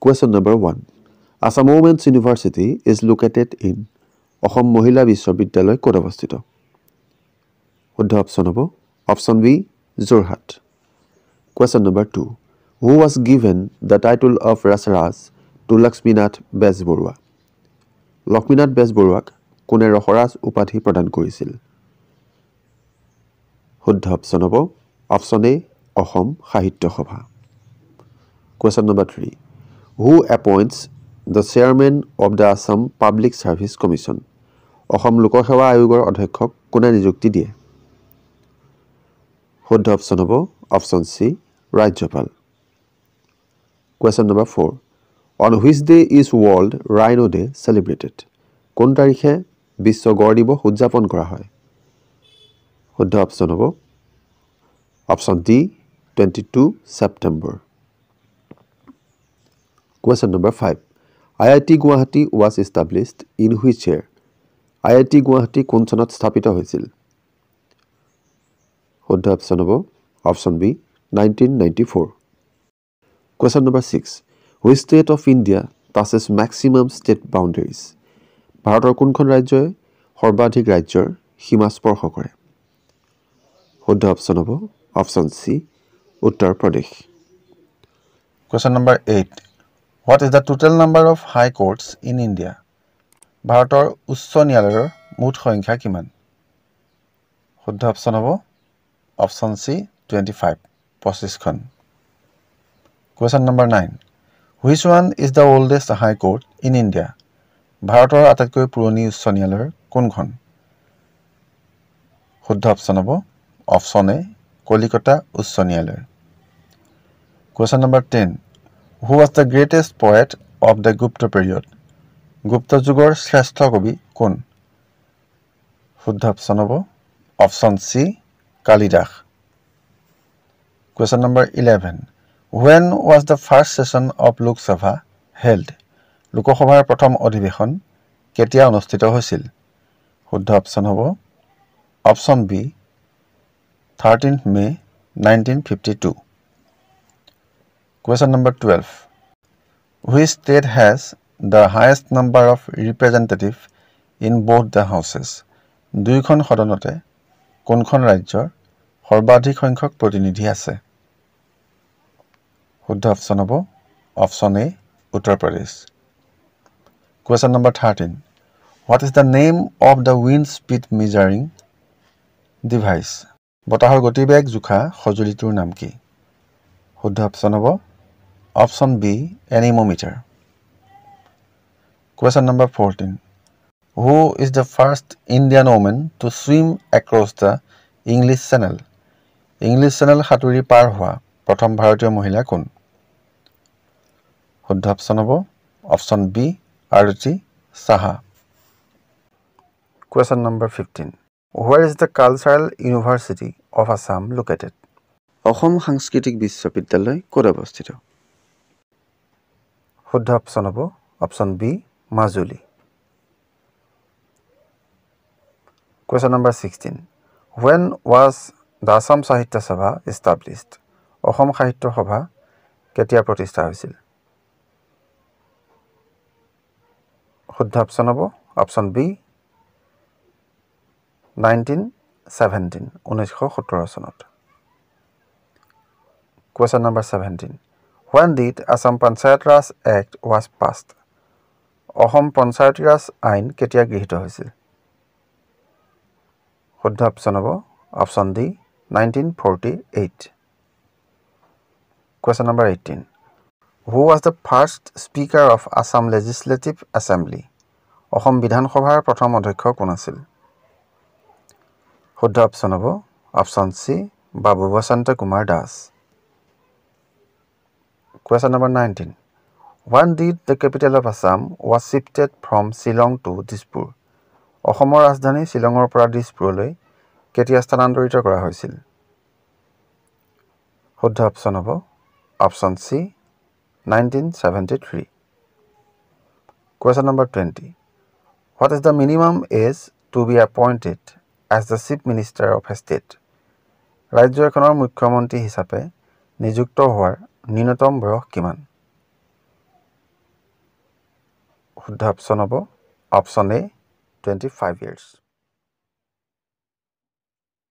Question number 1. Assam Women's University is located in Assam মহিলা বিশ্ববিদ্যালয় ক'ত অৱস্থিত? শুদ্ধ অপশ্যন হ'ব option B Jorhat. Question number 2. Who was given the title of Rasaraj to Lakshminath Bezborua? Lakshminath বেজবৰুৱাক কোনে ৰসৰাজ উপাধি প্ৰদান কৰিছিল? শুদ্ধ অপশ্যন হ'ব অপশ্যন এ অসম সাহিত্য সভা। Question number 3. Who appoints the chairman of the Assam Public Service Commission? Assam লোকসেৱা আয়োগৰ অধ্যক্ষক কোনে নিযুক্তি দিয়ে? শুদ্ধ অপশ্যন হ'ব অপশ্যন চি ৰাজ্যপাল। Question number 4. On which day is World Rhino Day celebrated? কোন তাৰিখে বিশ্ব গড় দিৱস উদযাপন কৰা হয়? শুদ্ধ অপশ্যন হ'ব option D 22 September. Question number 5. IIT Guwahati was established in which year? IIT Guwahati কোন চনত স্থাপিত হৈছিল? শুদ্ধ অপশ্যন হ'ব option B 1994. Question number 6. Which state of India passes maximum state boundaries? ভাৰতৰ কোনখন ৰাজ্যই সৰ্বাধিক ৰাজ্যৰ সীমা স্পৰ্শ কৰে? শুদ্ধ অপশ্যন হ'ব option C Uttar Pradesh. Question number 8. What is the total number of high courts in India? ভাৰতৰ উচ্চ ন্যায়ালয়ৰ মুঠ সংখ্যা কিমান? শুদ্ধ অপশ্যন হ'ব option C 25 25খন। Question number 9. Which one is the oldest high court in India? ভাৰতৰ আটাইতকৈ পুৰণি উচ্চ ন্যায়ালয় কোনখন? শুদ্ধ অপশ্যন হ'ব অপশ্যন এ কলিকতা উচ্চ ন্যায়ালয়। Question number 10. Who was the greatest poet of the Gupta period? গুপ্ত যুগৰ শ্ৰেষ্ঠ কবি কোন? শুদ্ধ অপশ্যন হ'ব option C Kalidas. Question number 11. When was the first session of Lok Sabha held? লোকসভাৰ প্ৰথম অধিৱেশন কেতিয়া অনুষ্ঠিত হৈছিল? শুদ্ধ অপশ্যন হ'ব option B 13 May 1952. Question number 12. Which state has the highest number of representatives in both the houses? দুইখন সদনতে কোনখন ৰাজ্যৰ সৰ্বাধিক সংখ্যক প্ৰতিনিধি আছে? শুদ্ধ অপশ্যন হ'ব option A Uttar Pradesh. Question number 13. What is the name of the wind speed measuring device? বতাহৰ গতিবেগ জোখা সঁজুলিটোৰ নাম কি? শুদ্ধ অপশ্যন হ'ব option B এনিমোমিটাৰ। Question number 14. Who is the first Indian woman to swim across the English Channel? English channel সাঁতুৰি পাৰ হোৱা প্ৰথম ভাৰতীয় মহিলা কোন? শুদ্ধ অপশ্যন হ'ব option B Arati Saha. Question number 15. Where is the Cultural University of Assam located? Assam সাংস্কৃতিক বিশ্ববিদ্যালয় ক'ত অৱস্থিত? শুদ্ধ অপশ্যন হ'ব option B Majuli. Question number 16. When was the Assam Sahitya Sabha established? Assam সাহিত্য সভা কেতিয়া প্ৰতিষ্ঠা হৈছিল? শুদ্ধ অপশ্যন হ'ব অপশ্যন বি 1917 1917 চনত। Question number 17. When did Assam Panchayat Raj Act was passed? Assam Panchayati Raj আইন কেতিয়া গৃহীত হৈছিল? শুদ্ধ অপশ্যন হ'ব option D 1948. Question number 18. Who was the first Speaker of Assam Legislative Assembly? Assam বিধানসভাৰ প্ৰথম অধ্যক্ষ কোন আছিল? শুদ্ধ অপশ্যন হ'ব option C Babu Basanta Kumar Das. Question number 19. When did the capital of Assam was shifted from Shillong to Dispur? অসমৰ ৰাজধানী শ্বিলঙৰ পৰা দিছপুৰলৈ কেতিয়া স্থানান্তৰিত কৰা হৈছিল? শুদ্ধ অপশ্যন হ'ব option C 1973. Question number 20. What is the minimum age to be appointed as the Chief Minister of a state? ৰাজ্য এখনৰ মুখ্যমন্ত্ৰী হিচাপে নিযুক্ত হোৱাৰ ন্যূনতম বয়স কিমান? শুদ্ধ অপশ্যন হ'ব অপশ্যন এ 25 years